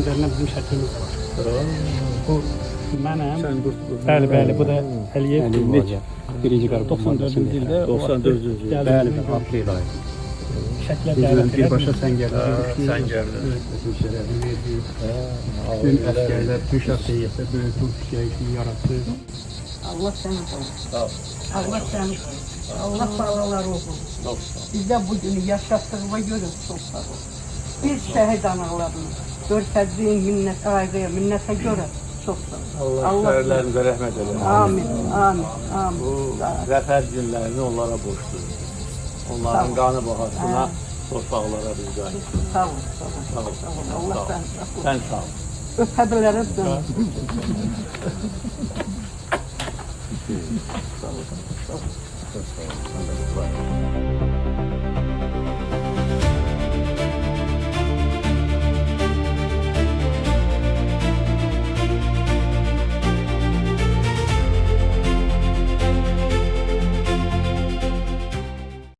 göndərilən bizim şəklimiz var. Bu mənəm. Sən bu. Bəli, bu da Əliyev Necə? Birinci qarı 94-cü ildə 94-cü il. bəli, aprel ayı. şəklə Biz dəvət birbaşa Səngərdə Səngərdə. şərəfi verdik. Bütün əsgərlər, bütün şəxsiyyətdə böyük Türkiyə yarattı. Allah səni qorusun. Sağ ol. Allah səni qorusun. Allah sağlıqlar olsun. Çok sağ ol. Bizdə bu günü yaşatdığıma görə çox sağ ol. Biz şəhid analarını göstərdiyin minnətə görə çox sağ ol. Allah şəhərlərinizə rəhmət eləsin. Amin, amin, amin. Bu zəfər günlərini onlara borçluyuz. Onların qanı bahasına torpaqlara biz qayıtdıq. Sağ ol, sağ ol. Sağ ol. Allah səni sağ ol. Sən sağ ol. Öpə bilərəm səni. Sağ ol.